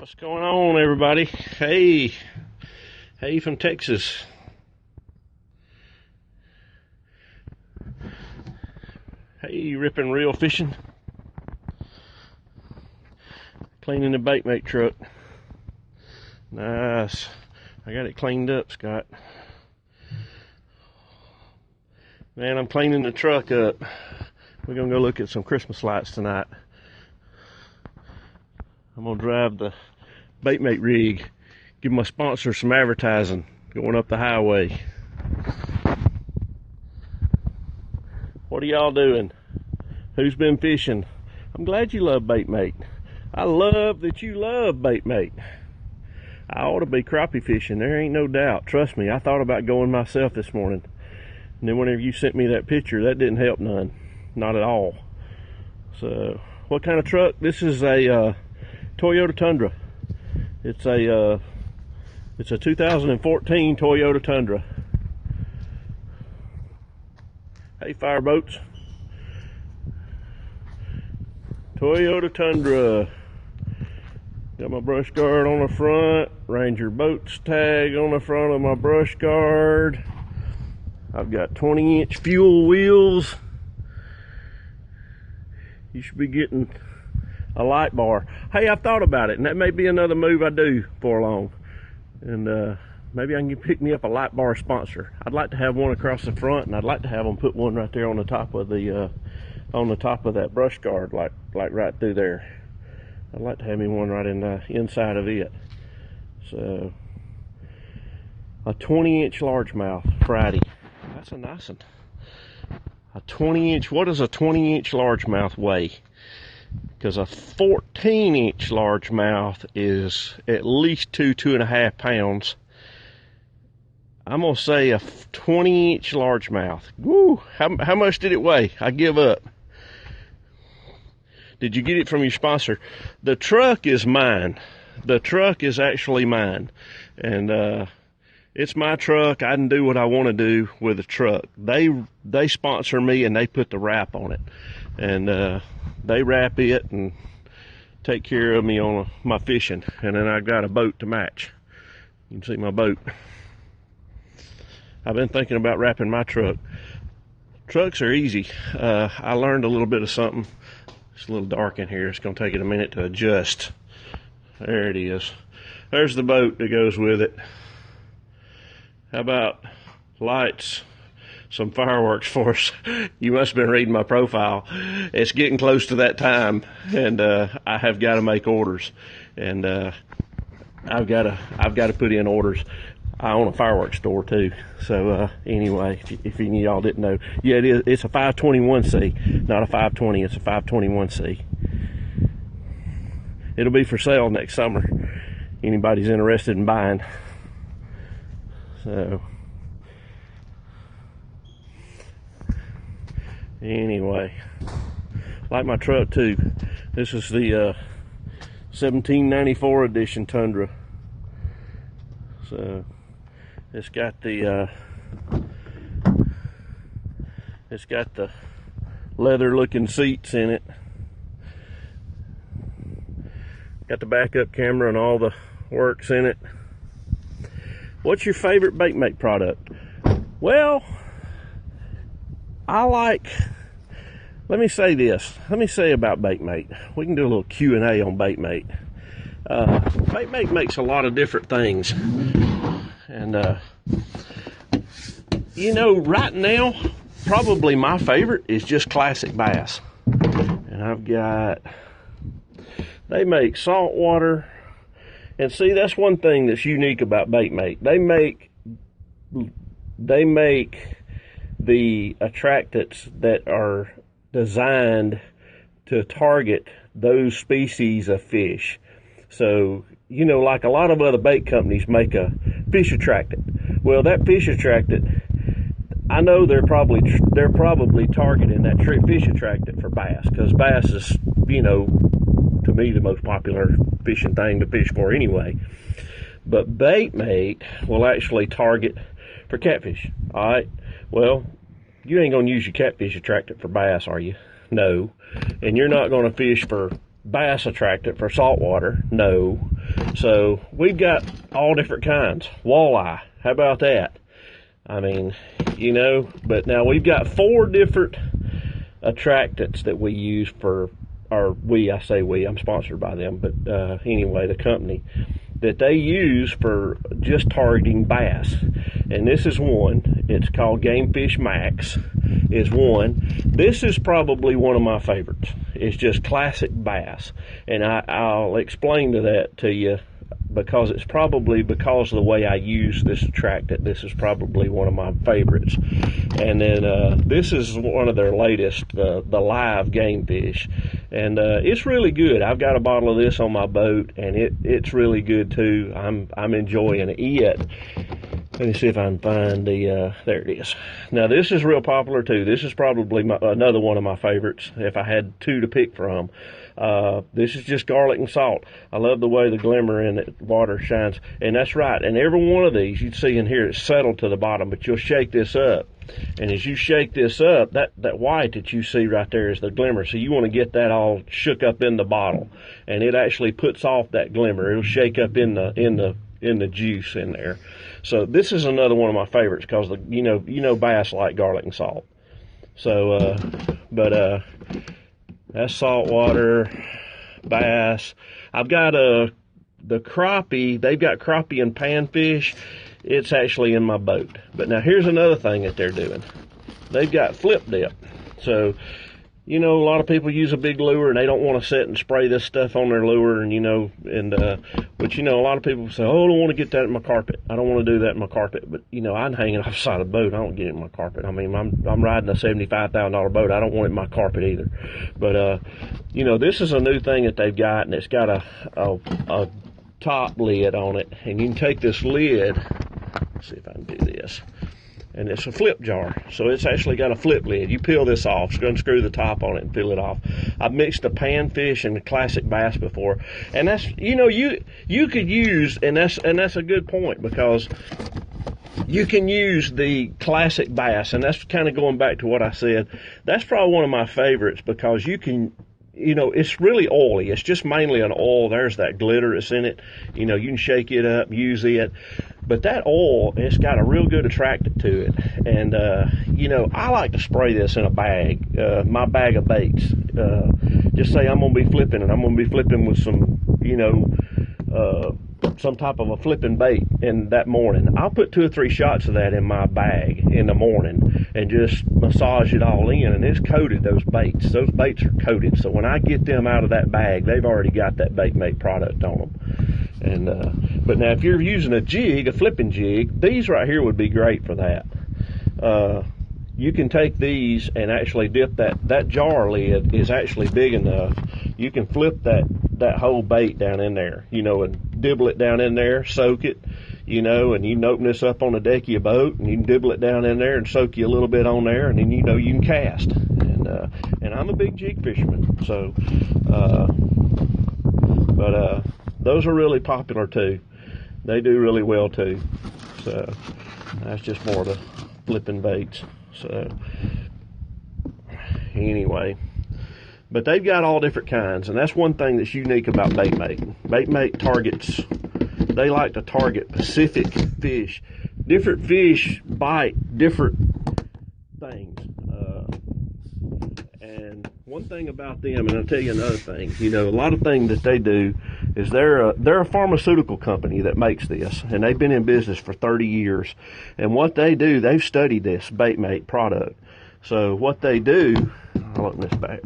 What's going on, everybody? Hey from Texas. Hey, ripping reel fishing. Cleaning the Baitmate truck. Nice. I got it cleaned up, Scott. Man, I'm cleaning the truck up. We're gonna go look at some Christmas lights tonight. I'm gonna drive the Baitmate rig, give my sponsor some advertising going up the highway. What are y'all doing? Who's been fishing? I'm glad you love Baitmate. I love that you love Baitmate. I ought to be crappie fishing, there ain't no doubt. Trust me, I thought about going myself this morning. And then whenever you sent me that picture, that didn't help none. Not at all. So, what kind of truck? This is a Toyota Tundra. It's a 2014 Toyota Tundra. Hey, fireboats. Toyota Tundra. Got my brush guard on the front. Ranger Boats tag on the front of my brush guard. I've got 20-inch fuel wheels. You should be getting a light bar. Hey, I've thought about it, and that may be another move I do for long. And maybe I can pick me up a light bar sponsor. I'd like to have one across the front, and I'd like to have them put one right there on the top of the that brush guard, like right through there. I'd like to have me one right in the inside of it. So, a 20-inch largemouth Friday. That's a nice one. A 20-inch. What does a 20-inch largemouth weigh? Because a 14-inch largemouth is at least 2.5 pounds. I'm gonna say a 20-inch largemouth. Woo! How much did it weigh? I give up. Did you get it from your sponsor? The truck is mine. The truck is actually mine, and it's my truck. I can do what I want to do with the truck. They sponsor me, and they put the wrap on it, and they wrap it and take care of me on my fishing. And then I got a boat to match. You can see my boat. I've been thinking about wrapping my truck. Trucks are easy. I learned a little bit of something. It's a little dark in here. It's going to take it a minute to adjust. There it is. There's the boat that goes with it. How about lights? Some fireworks for us. You must have been reading my profile. It's getting close to that time, and I have got to make orders. And I've got to put in orders. I own a fireworks store too. So anyway, if any of y'all didn't know, yeah, it is. It's a 521c, not a 520. It's a 521c. It'll be for sale next summer. Anybody's interested in buying. So anyway, like my truck too. This is the 1794 edition Tundra. So it's got the leather looking seats in it. Got the backup camera and all the works in it. What's your favorite Baitmate product? Well, let me say this. Let me say about Baitmate. We can do a little Q and A on Baitmate. Baitmate makes a lot of different things. And, you know, right now, probably my favorite is just classic bass. And they make saltwater. And see, that's one thing that's unique about Baitmate. They make the attractants that are designed to target those species of fish. So, you know, like a lot of other bait companies make a fish attractant. Well, that fish attractant, I know they're probably targeting that fish attractant for bass, because bass is, you know, to me the most popular fishing thing to fish for anyway. But Baitmate will actually target for catfish. All right. Well, you ain't gonna use your catfish attractant for bass, are you? No. And you're not gonna fish for bass attractant for saltwater? No. So we've got all different kinds. Walleye, how about that? I mean, you know, but now we've got 4 different attractants that we use for, I say we, I'm sponsored by them, but anyway, the company, that they use for just targeting bass. And this is one. It's called Game Fish Max is one. This is probably one of my favorites. It's just classic bass. And I'll explain to you because it's probably because of the way I use this attractant. This is probably one of my favorites. And then this is one of their latest, the live game fish, and it's really good. I've got a bottle of this on my boat, and it's really good too. I'm enjoying it. Let me see if I can find the, there it is. Now this is real popular too. This is probably another one of my favorites if I had 2 to pick from. This is just garlic and salt. I love the way the glimmer in the water shines. And that's right. And every one of these you see in here is settled to the bottom, but you'll shake this up. And as you shake this up, that white that you see right there is the glimmer. So you want to get that all shook up in the bottle. And it actually puts off that glimmer. It'll shake up in the juice in there. So this is another one of my favorites because you know bass like garlic and salt. So that's saltwater bass. I've got the crappie. They've got crappie and panfish. It's actually in my boat. But now here's another thing that they're doing. They've got flip dip. So, you know, a lot of people use a big lure and they don't want to sit and spray this stuff on their lure, and but you know, a lot of people say, oh, I don't want to get that in my carpet. I don't want to do that in my carpet. But you know, I'm hanging off the side of the boat. I don't get it in my carpet. I mean, I'm riding a $75,000 boat. I don't want it in my carpet either. But you know, this is a new thing that they've got, and it's got a top lid on it, and you can take this lid. Let's see if I can do this. And it's a flip jar, so it's actually got a flip lid. You peel this off, unscrew the top on it, and peel it off. I've mixed the panfish and the classic bass before, and that's, you know, you could use, and that's a good point, because you can use the classic bass, and that's kind of going back to what I said. That's probably one of my favorites because you can. You know, it's really oily. It's just mainly an oil. There's that glitter that's in it. You know, you can shake it up, use it. But that oil, it's got a real good attractant to it. And, you know, I like to spray this in a bag, my bag of baits. Just say I'm going to be flipping, and I'm going to be flipping with some, you know, some type of a flipping bait in that morning. I'll put 2 or 3 shots of that in my bag in the morning and just massage it all in, and it's coated, those baits. Those baits are coated, so when I get them out of that bag, they've already got that Baitmate product on them. And but now if you're using a jig, a flipping jig, these right here would be great for that. You can take these and actually dip that jar lid is actually big enough. You can flip that whole bait down in there, you know, and dibble it down in there, soak it, you know, and you can open this up on the deck of your boat, and you can dibble it down in there and soak you a little bit on there, and then, you know, you can cast. And I'm a big jig fisherman, so, but those are really popular too. They do really well too. So that's just more of the flipping baits. So anyway, but they've got all different kinds, and that's one thing that's unique about Baitmate. Baitmate targets, they like to target Pacific fish. Different fish bite different things. And one thing about them, and I'll tell you another thing, you know, a lot of things that they do is they're a pharmaceutical company that makes this, and they've been in business for 30 years. And what they do, they've studied this Baitmate product. So what they do, I'll open this back.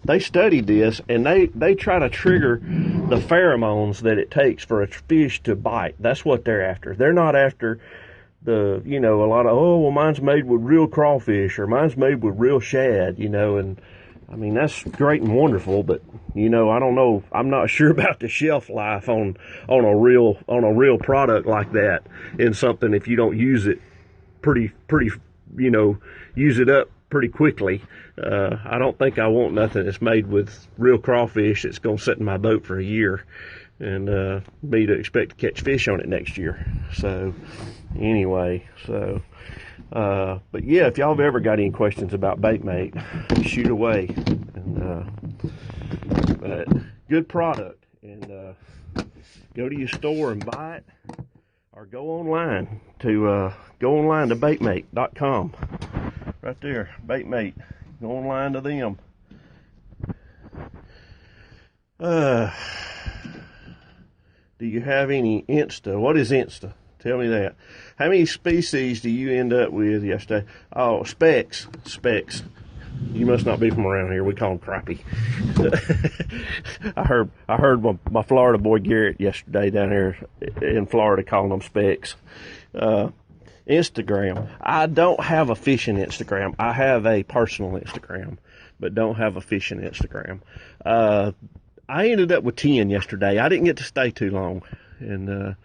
They studied this, and they try to trigger the pheromones that it takes for a fish to bite. That's what they're after. They're not after the, you know, a lot of, oh, well, mine's made with real crawfish, or mine's made with real shad, you know, and I mean, that's great and wonderful, but you know, I don't know. I'm not sure about the shelf life on a real product like that in something if you don't use it pretty, you know, use it up pretty quickly. I don't think I want nothing that's made with real crawfish that's going to sit in my boat for a year. and B, to expect to catch fish on it next year. So anyway, but yeah, if y'all have ever got any questions about Baitmate, shoot away. And but good product, and go to your store and buy it, or go online to baitmate.com. Right there, Baitmate. Go online to them. Do you have any Insta? What is Insta? Tell me that. How many species do you end up with yesterday? Oh, specks. You must not be from around here. We call them crappie. I heard my Florida boy Garrett yesterday down here in Florida calling them specks. Instagram. I don't have a fishing Instagram. I have a personal Instagram, but don't have a fishing Instagram. I ended up with 10 yesterday. I didn't get to stay too long, and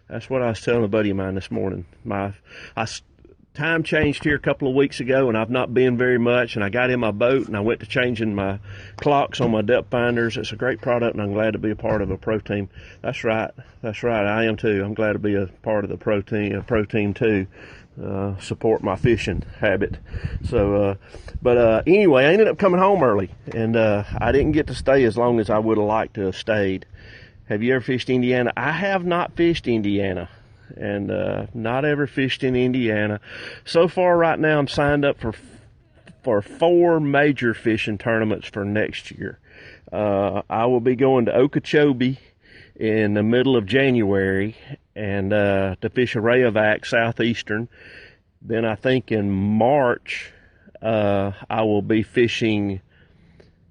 that's what I was telling a buddy of mine this morning. Time changed here a couple of weeks ago, and I've not been very much, and I got in my boat, and I went to changing my clocks on my depth finders. It's a great product, and I'm glad to be a part of a pro team. That's right, I am too. I'm glad to be a part of the pro team too. Support my fishing habit. So, but anyway, I ended up coming home early, and I didn't get to stay as long as I would have liked to have stayed. Have you ever fished Indiana? I have not fished Indiana, and not ever fished in Indiana. So far right now, I'm signed up for 4 major fishing tournaments for next year. I will be going to Okeechobee in the middle of January, and to fish a Rayovac Southeastern. Then I think in March I will be fishing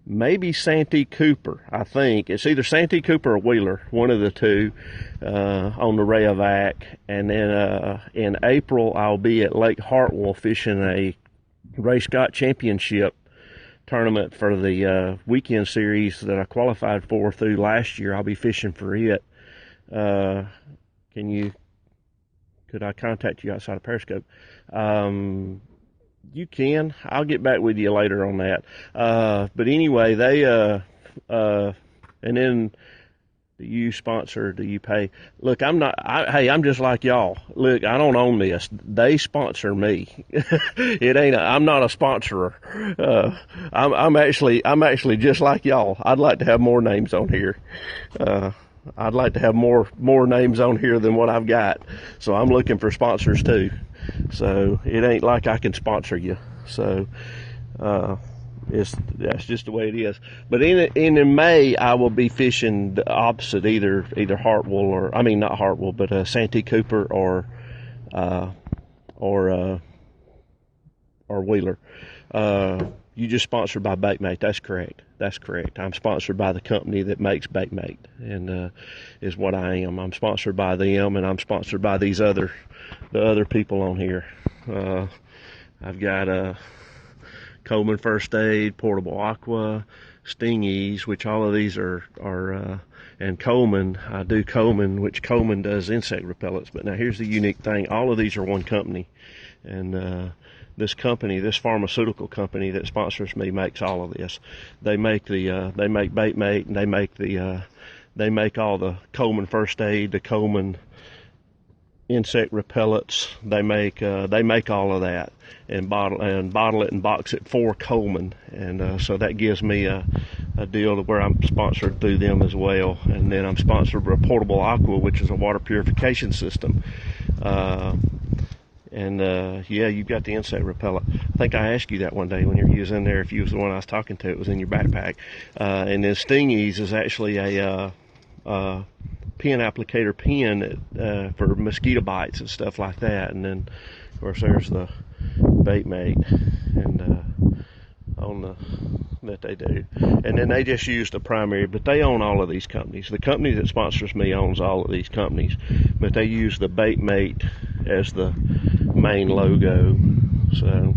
maybe Santee Cooper. I think it's either Santee Cooper or Wheeler, one of the two, on the Rayovac. And then in April I'll be at Lake Hartwell fishing a Ray Scott Championship tournament for the weekend series that I qualified for through last year. I'll be fishing for it. Could I contact you outside of Periscope? You can. I'll get back with you later on that. But anyway, they and then, do you sponsor? Do you pay? Look, I'm just like y'all. Look, I don't own this. They sponsor me. I'm not a sponsorer. I'm actually just like y'all. I'd like to have more names on here. I'd like to have more names on here than what I've got. So I'm looking for sponsors too. So it ain't like I can sponsor you. So that's just the way it is. But in May I will be fishing the opposite, either Hartwell not Hartwell, but Santee Cooper or Wheeler. You just sponsored by Baitmate. That's correct. I'm sponsored by the company that makes Baitmate, and is what I am. I'm sponsored by them, and I'm sponsored by the other people on here. I've got Coleman First Aid, Portable Aqua, Stingies, which all of these are and Coleman. I do Coleman, which Coleman does insect repellents. But now here's the unique thing: all of these are one company, and this pharmaceutical company that sponsors me makes all of this. They make Baitmate, and they make all the Coleman First Aid, the Coleman insect repellents. They make all of that and bottle it and box it for Coleman, and so that gives me a deal where I'm sponsored through them as well. And then I'm sponsored by Portable Aqua, which is a water purification system. Yeah, you've got the insect repellent. I think I asked you that one day when you was in there, if you was the one I was talking to. It was in your backpack. And then Stingies is actually a pen applicator pen for mosquito bites and stuff like that. And then, of course, there's the Baitmate and that they do. And then they just use the primary, but they own all of these companies. The company that sponsors me owns all of these companies, but they use the Baitmate as the main logo. So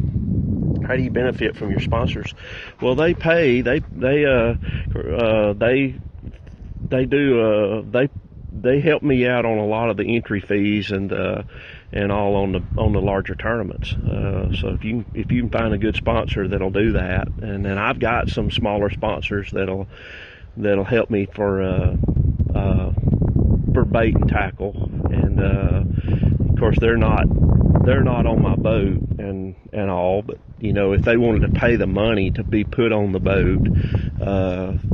how do you benefit from your sponsors? Well, they pay. They help me out on a lot of the entry fees and all on the larger tournaments. So if you can find a good sponsor that'll do that, and then I've got some smaller sponsors that'll help me for bait and tackle, and of course they're not on my boat and all, but you know, if they wanted to pay the money to be put on the boat,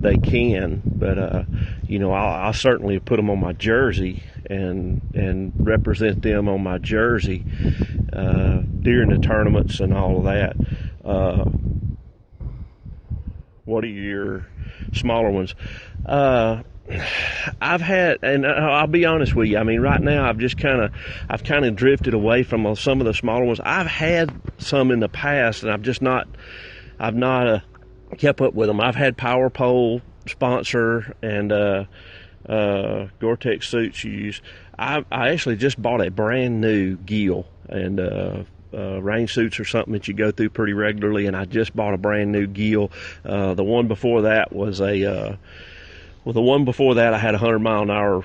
they can, but you know, I'll certainly put them on my jersey and represent them on my jersey during the tournaments and all of that. What are your smaller ones? I've had, and I'll be honest with you, I mean, right now I've kind of drifted away from some of the smaller ones. I've had some in the past, and I've not kept up with them. I've had Power Pole sponsor and Gore-Tex suits use. I actually just bought a brand new gill, and rain suits are something that you go through pretty regularly, and I just bought a brand new gill. The one before that was the one before that I had a 100-mile-an-hour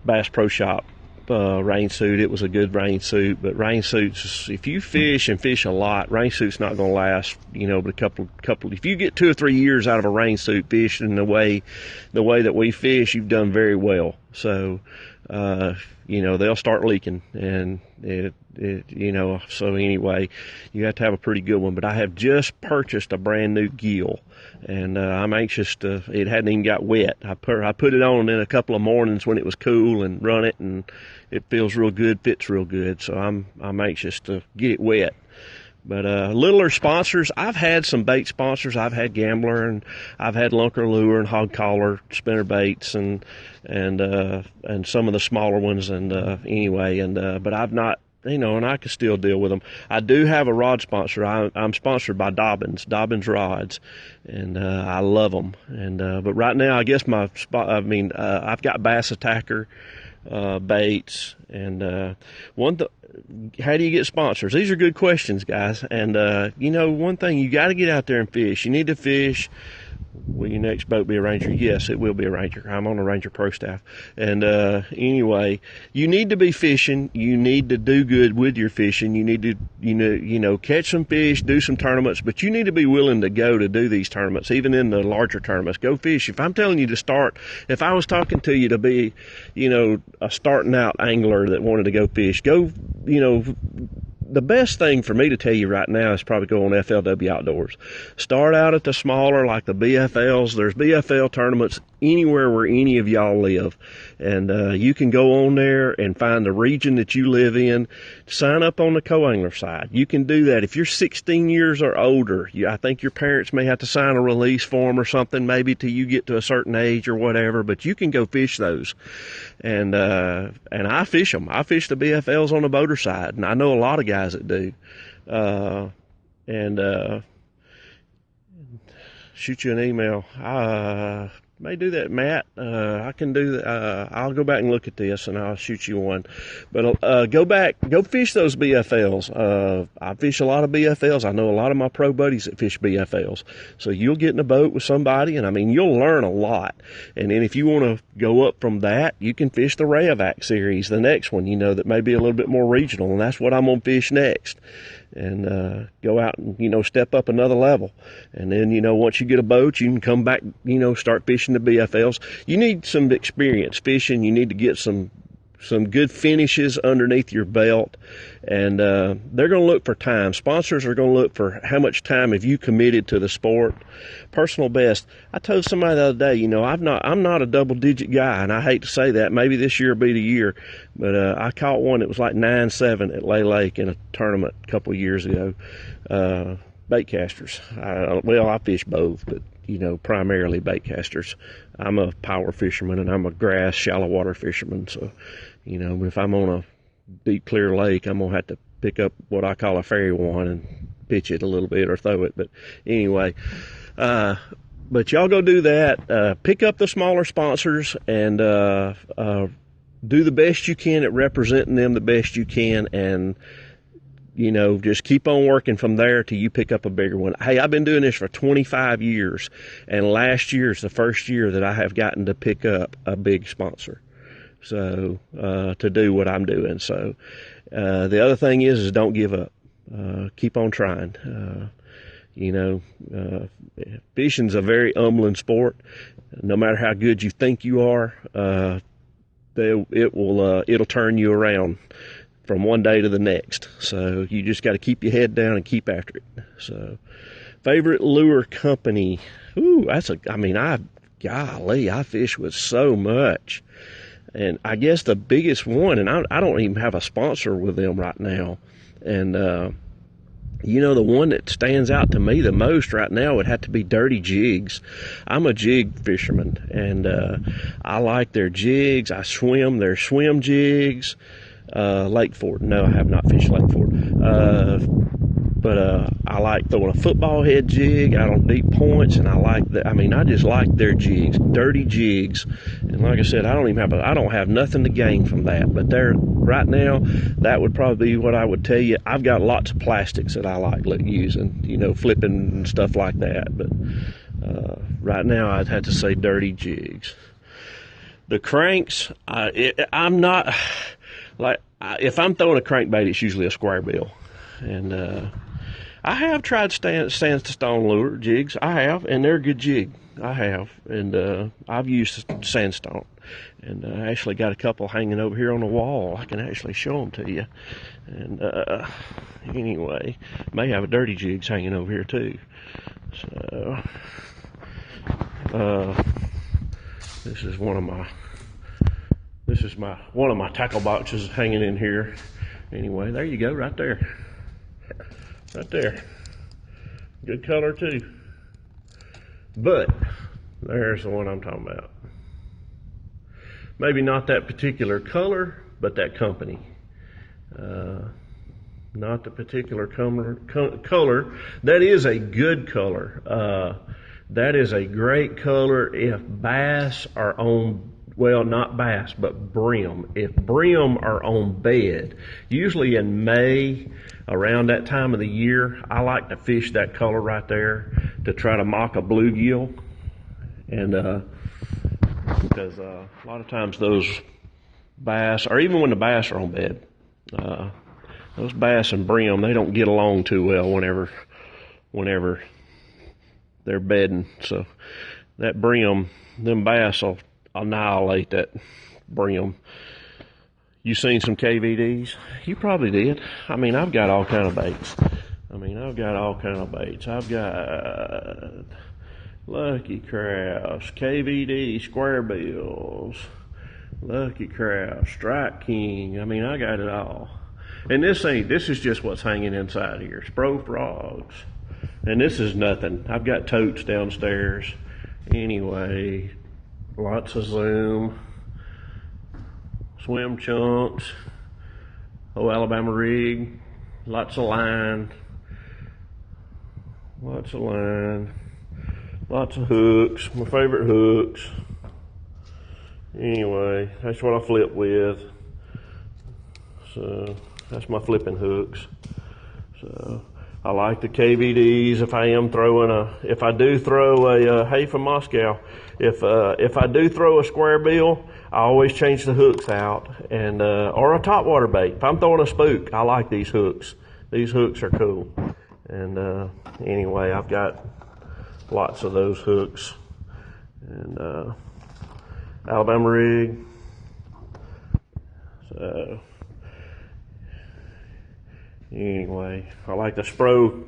Bass Pro Shop rain suit. It was a good rain suit, but rain suits, if you fish and fish a lot, rain suit's not going to last, you know, but a couple, if you get 2 or 3 years out of a rain suit fishing the way that we fish, you've done very well. So, you know, they'll start leaking, and you know, so anyway, you have to have a pretty good one. But I have just purchased a brand new gill, and I'm anxious to, it hadn't even got wet. I put it on in a couple of mornings when it was cool and run it, and it feels real good, fits real good. So I'm anxious to get it wet. But littler sponsors, I've had some bait sponsors. I've had Gambler, and I've had Lunker Lure and Hog Collar spinner baits, and some of the smaller ones. And anyway, but I've not, you know, and I can still deal with them. I do have a rod sponsor. I'm sponsored by Dobbins Rods, and I love them. And but right now, I guess I've got Bass Attacker baits, and how do you get sponsors? These are good questions, guys. And you know, one thing, you got to get out there and fish. You need to fish. Will your next boat be a Ranger? Yes, it will be a Ranger. I'm on a Ranger Pro staff. And anyway, you need to be fishing. You need to do good with your fishing. You need to, you know, catch some fish, do some tournaments, but you need to be willing to go to do these tournaments, even in the larger tournaments. Go fish. If I'm telling you to start, if I was talking to you to be, you know, a starting out angler that wanted to go fish, go, you know, the best thing for me to tell you right now is probably go on FLW Outdoors. Start out at the smaller, like the BFLs. There's BFL tournaments anywhere where any of y'all live. And you can go on there and find the region that you live in. Sign up on the co-angler side. You can do that. If you're 16 years or older, I think your parents may have to sign a release form or something, maybe till you get to a certain age or whatever, but you can go fish those. And I fish them. I fish the BFLs on the boater side, and I know a lot of guys that do. Shoot you an email. May do that, Matt. I can do that. I'll go back and look at this, and I'll shoot you one. But go fish those BFLs. I fish a lot of BFLs. I know a lot of my pro buddies that fish BFLs. So you'll get in a boat with somebody, and I mean, you'll learn a lot. And then if you want to go up from that, you can fish the Rayovac series, the next one, you know, that may be a little bit more regional, and that's what I'm going to fish next. And go out and, you know, step up another level. And then, you know, once you get a boat, you can come back, you know, start fishing the BFLs. You need some experience fishing. You need to get some good finishes underneath your belt. And they're going to look for time. Sponsors are going to look for how much time have you committed to the sport. Personal best. I told somebody the other day, you know, I'm not a double-digit guy, and I hate to say that. Maybe this year will be the year. But I caught one that was like 9.7 at Lay Lake in a tournament a couple of years ago. Bait casters. I fish both, but, you know, primarily bait casters. I'm a power fisherman, and I'm a grass, shallow water fisherman. So, you know, if I'm on a deep, clear lake, I'm going to have to pick up what I call a fairy wand and pitch it a little bit or throw it. But anyway, but y'all go do that. Pick up the smaller sponsors and do the best you can at representing them the best you can, and you know, just keep on working from there till you pick up a bigger one. Hey, I've been doing this for 25 years, and last year is the first year that I have gotten to pick up a big sponsor, so to do what I'm doing. So the other thing is don't give up. Keep on trying. You know, fishing's a very humbling sport. No matter how good you think you are, it'll turn you around from one day to the next. So you just got to keep your head down and keep after it. So, favorite lure company. Ooh, golly, I fish with so much. And I guess the biggest one, and I don't even have a sponsor with them right now. And, the one that stands out to me the most right now would have to be Dirty Jigs. I'm a jig fisherman, and I like their jigs. I swim their swim jigs. Lake Fort. No, I have not fished Lake Fort. But I like throwing a football head jig out on deep points, and I just like their jigs, Dirty Jigs. And like I said, I don't have nothing to gain from that. But right now, that would probably be what I would tell you. I've got lots of plastics that I like using, flipping and stuff like that. But right now, I'd have to say Dirty Jigs. The cranks, I'm not if I'm throwing a crankbait, it's usually a square bill. And I have tried sandstone lure jigs. I have, and they're a good jig. I have, and I've used sandstone, and I actually got a couple hanging over here on the wall. I can actually show them to you. And anyway, may have a Dirty Jigs hanging over here too. So this is one of my tackle boxes hanging in here. Anyway, there you go, right there. Right there. Good color too. But there's the one I'm talking about. Maybe not that particular color, but that company. Not the particular color. That is a good color. That is a great color if bass are on, well, not bass, but brim. If brim are on bed, usually in May, around that time of the year, I like to fish that color right there to try to mock a bluegill. And because a lot of times those bass, or even when the bass are on bed, those bass and brim, they don't get along too well whenever they're bedding. So that brim, them bass will annihilate that brim. You seen some KVDs? You probably did. I've got all kind of baits. I've got Lucky Crafts, KVD, Square Bills, Lucky Crafts, Strike King. I got it all. And this is just what's hanging inside here. Spro Frogs. And this is nothing. I've got totes downstairs. Anyway, lots of Zoom. Swim chunks, Alabama rig, lots of line, lots of hooks, my favorite hooks. Anyway, that's what I flip with. So that's my flipping hooks. So I like the KVDs. If I do throw a hey from Moscow, if I do throw a square bill, I always change the hooks out, and or a topwater bait. If I'm throwing a spook, I like these hooks. These hooks are cool. And anyway, I've got lots of those hooks. And Alabama rig. So anyway, I like the Spro.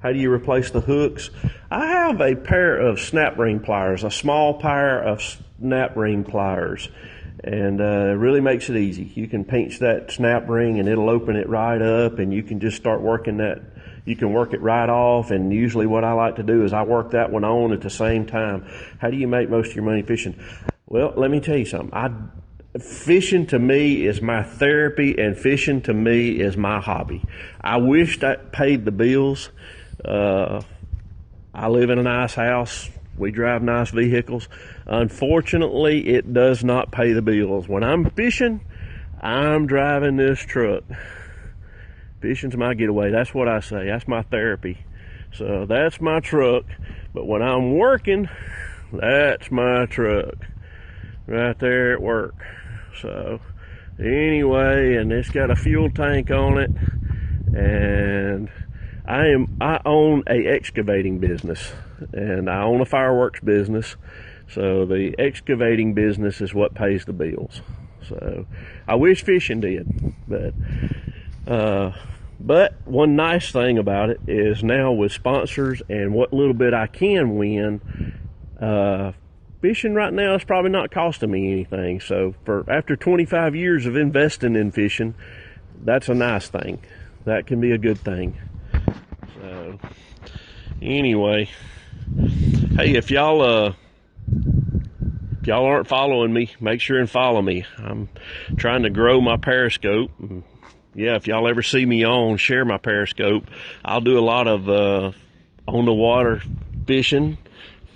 How do you replace the hooks? I have a pair of snap ring pliers, a small pair of snap ring pliers, and it really makes it easy. You can pinch that snap ring and it'll open it right up, and you can just start working that. You can work it right off, and usually what I like to do is I work that one on at the same time. How do you make most of your money fishing? Well, let me tell you something. Fishing to me is my therapy, and fishing to me is my hobby. I wish that paid the bills. I live in a nice house. We drive nice vehicles. Unfortunately, it does not pay the bills. When I'm fishing, I'm driving this truck. Fishing's my getaway. That's what I say. That's my therapy. So that's my truck. But when I'm working, that's my truck. Right there at work. So anyway, and it's got a fuel tank on it, and I own a excavating business, and I own a fireworks business. So the excavating business is what pays the bills. So I wish fishing did, but one nice thing about it is now with sponsors and what little bit I can win, fishing right now is probably not costing me anything. So after 25 years of investing in fishing, that's a nice thing. That can be a good thing. So anyway, hey, if y'all aren't following me, make sure and follow me. I'm trying to grow my Periscope. Yeah, if y'all ever see me share my Periscope. I'll do a lot of on the water fishing,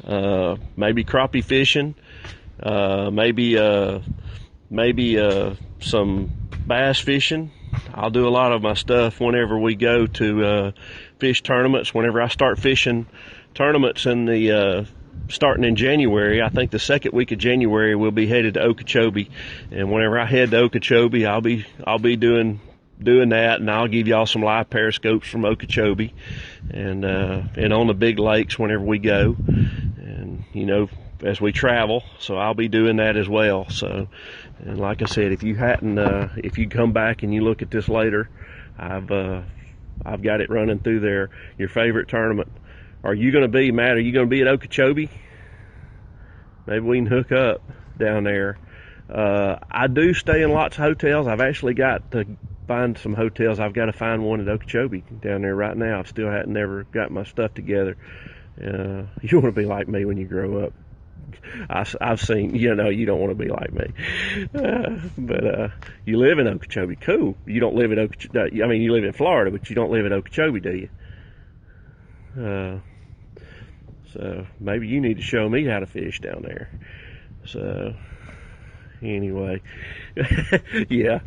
maybe crappie fishing, maybe some bass fishing. I'll do a lot of my stuff whenever we go to fish tournaments. Whenever I start fishing tournaments starting in January, I think the second week of January, we'll be headed to Okeechobee. And whenever I head to Okeechobee, I'll be doing that, and I'll give y'all some live periscopes from Okeechobee and on the big lakes whenever we go, and as we travel. So I'll be doing that as well. So, and like I said, if you come back and you look at this later, I've got it running through there. Your favorite tournament. Are you going to be, Matt? Are you going to be at Okeechobee? Maybe we can hook up down there. I do stay in lots of hotels. I've actually got to find some hotels. I've got to find one at Okeechobee down there right now. I still hadn't never got my stuff together. You want to be like me when you grow up. I've seen, you don't want to be like me. But you live in Okeechobee. Cool. You don't live in Okeechobee. I mean, you live in Florida, but you don't live in Okeechobee, do you? So maybe you need to show me how to fish down there. So anyway, yeah,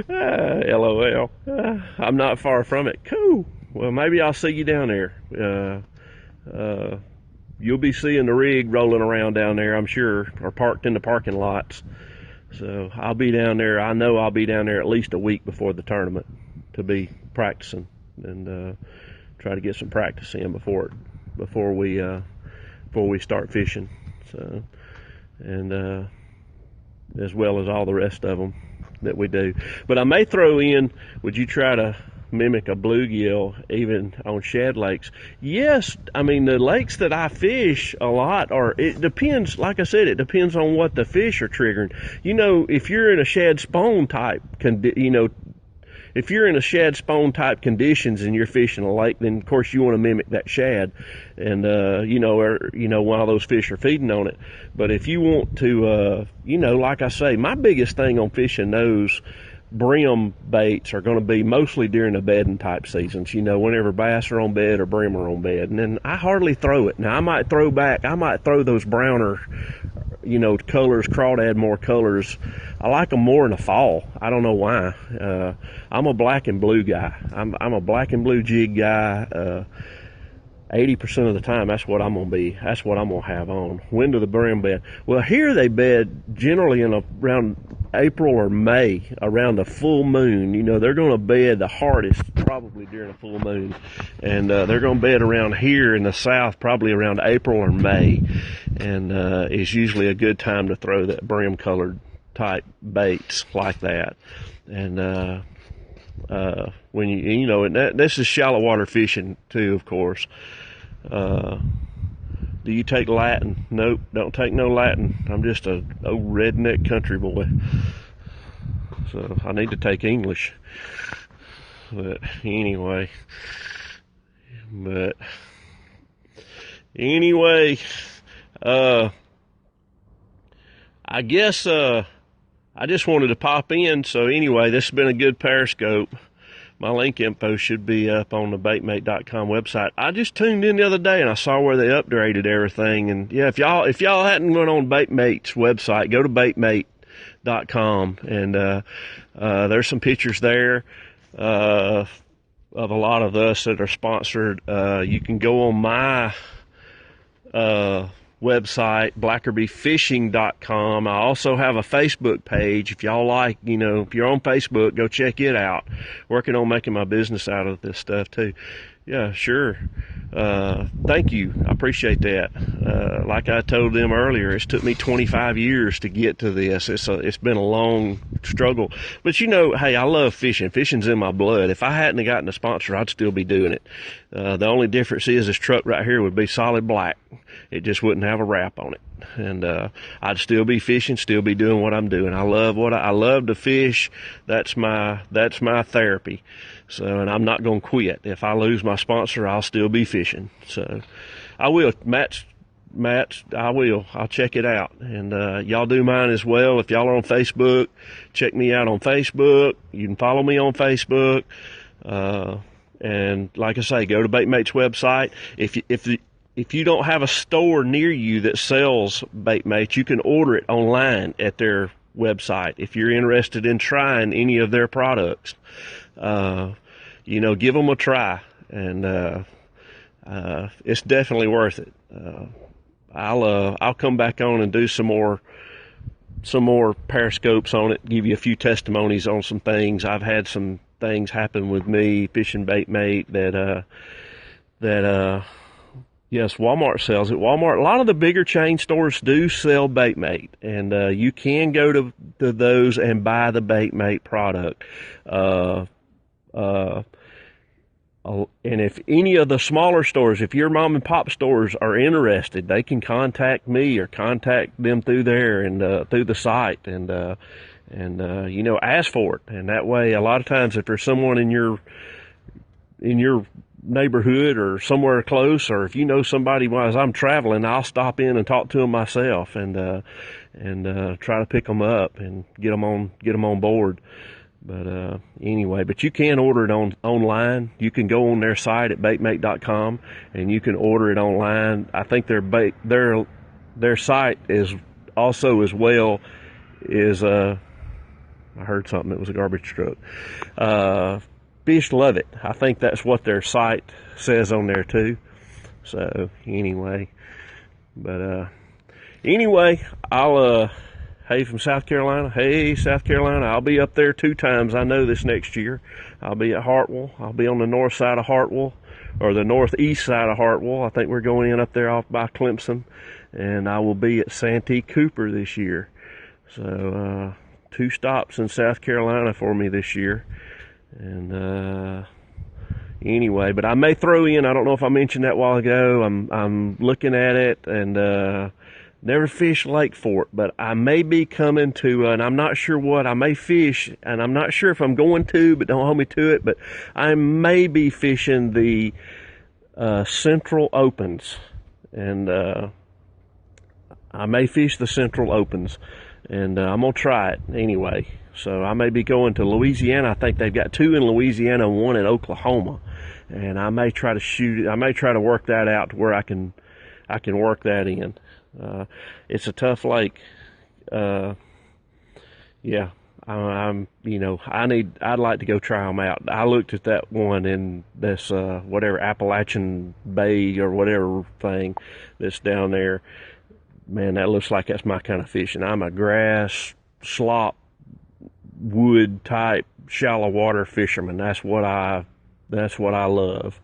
LOL. I'm not far from it. Cool. Well, maybe I'll see you down there. You'll be seeing the rig rolling around down there, I'm sure, or parked in the parking lots. So I'll be down there. I know I'll be down there at least a week before the tournament to be practicing and try to get some practice in before we start fishing. So, and as well as all the rest of them that we do. But I may throw in, would you try to mimic a bluegill even on shad lakes? Yes. I mean, the lakes that I fish a lot it depends, like I said, it depends on what the fish are triggering. If you're in a shad spawn type, if you're in a shad spawn type conditions and you're fishing a lake, then of course you want to mimic that shad, and while those fish are feeding on it. But if you want to, like I say, my biggest thing on fishing those brim baits are going to be mostly during the bedding type seasons. Whenever bass are on bed or brim are on bed, and then I hardly throw it. Now I might throw those browner, colors, crawdad more colors. I like them more in the fall. I don't know why. I'm a black and blue guy. I'm a black and blue jig guy. 80% of the time, that's what I'm going to be. That's what I'm going to have on. When do the brim bed? Well, here they bed generally around April or May, around the full moon. They're going to bed the hardest probably during a full moon. And they're going to bed around here in the south probably around April or May. And it's usually a good time to throw that brim colored type baits like that. And when and this is shallow water fishing too, of course. Do you take Latin? Nope, don't take no Latin. I'm just a old redneck country boy. So I need to take English. But anyway, I guess I just wanted to pop in. So anyway, this has been a good Periscope. My link info should be up on the Baitmate.com website. I just tuned in the other day and I saw where they upgraded everything. And yeah, if y'all hadn't went on Baitmate's website, go to Baitmate.com and there's some pictures there of a lot of us that are sponsored. You can go on my website, blackerbyfishing.com. I also have a Facebook page. If y'all like, if you're on Facebook, go check it out. Working on making my business out of this stuff too. Yeah, sure. thank you. I appreciate that. Like I told them earlier, it's took me 25 years to get to this. It's been a long struggle, but you know, hey, I love fishing. Fishing's in my blood. If I hadn't have gotten a sponsor, I'd still be doing it. The only difference is this truck right here would be solid black. It just wouldn't have a wrap on it. And, I'd still be fishing, still be doing what I'm doing. I love to fish. That's my therapy. So, and I'm not going to quit. If I lose my sponsor, I'll still be fishing. So I will. Matt's, I will. I'll check it out. And, y'all do mine as well. If y'all are on Facebook, check me out on Facebook. You can follow me on Facebook. And like I say, go to Baitmate's website. If you don't have a store near you that sells Baitmate, you can order it online at their website if you're interested in trying any of their products. You know, give them a try, and it's definitely worth it. I'll come back on and do some more periscopes on it, give you a few testimonies on some things. I've had some things happen with me fishing Baitmate that yes, Walmart sells it. Walmart, a lot of the bigger chain stores do sell Baitmate, and you can go to those and buy the Baitmate product. And if any of the smaller stores, if your mom and pop stores are interested, they can contact me or contact them through there and through the site, and you know, ask for it. And that way, a lot of times, if there's someone in your neighborhood or somewhere close, or if you know somebody while I'm traveling, I'll stop in and talk to them myself and try to pick them up and get them on board. But anyway, but you can order it online. You can go on their site at baitmate.com and you can order it online. I think their site is also as well is I heard something. It was a garbage truck. Fish love it. I think that's what their site says on there too. So anyway, but anyway, I'll hey from South Carolina. Hey South Carolina, I'll be up there 2 times. I know this next year. I'll be at Hartwell. I'll be on the north side of Hartwell, or the northeast side of Hartwell. I think we're going in up there off by Clemson, and I will be at Santee Cooper this year. So 2 stops in South Carolina for me this year. And anyway, but I may throw in, I don't know if I mentioned that a while ago, I'm looking at it, and never fished Lake Fort, but I may be coming to, and I'm not sure what, I may fish, and I'm not sure if I'm going to, but don't hold me to it, but I may be fishing the Central Opens, and I may fish the Central Opens, and I'm going to try it anyway. So I may be going to Louisiana. I think they've got 2 in Louisiana and 1 in Oklahoma. And I may try to shoot it. I may try to work that out to where I can work that in. It's a tough lake. Yeah. I'd like to go try them out. I looked at that one in this, whatever, Appalachian Bay or whatever thing that's down there. Man, that looks like that's my kind of fishing. I'm a grass, slop, wood type shallow water fisherman. That's what I love.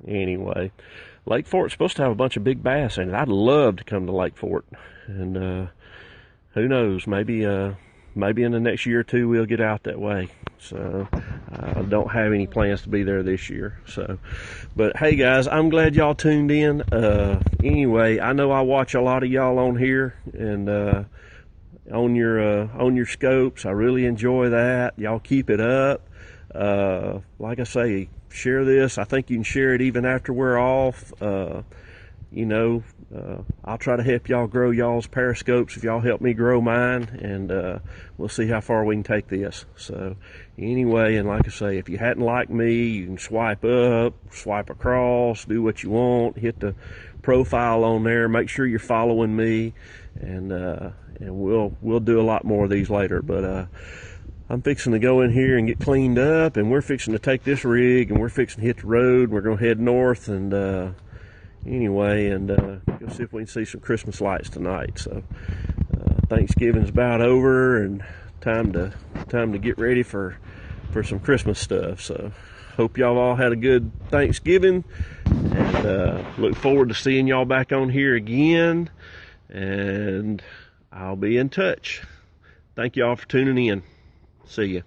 Anyway, Lake Fort's supposed to have a bunch of big bass in it. I'd love to come to Lake Fort, and who knows, maybe in the next year or 2 we'll get out that way. So I don't have any plans to be there this year. So, but hey guys, I'm glad y'all tuned in. Anyway, I know I watch a lot of y'all on here, and on your scopes. I really enjoy that. Y'all keep it up. Like I say, share this. I think you can share it even after we're off. I'll try to help y'all grow y'all's periscopes if y'all help me grow mine, and we'll see how far we can take this. So anyway, and like I say, if you hadn't liked me, you can swipe up, swipe across, do what you want, hit the profile on there, make sure you're following me, and we'll do a lot more of these later. But I'm fixing to go in here and get cleaned up, and we're fixing to take this rig and we're fixing to hit the road. We're going to head north, and anyway, and go see if we can see some Christmas lights tonight. So Thanksgiving's about over, and time to get ready for for some Christmas stuff. So hope y'all all had a good Thanksgiving, and look forward to seeing y'all back on here again, and I'll be in touch. Thank y'all for tuning in. See ya.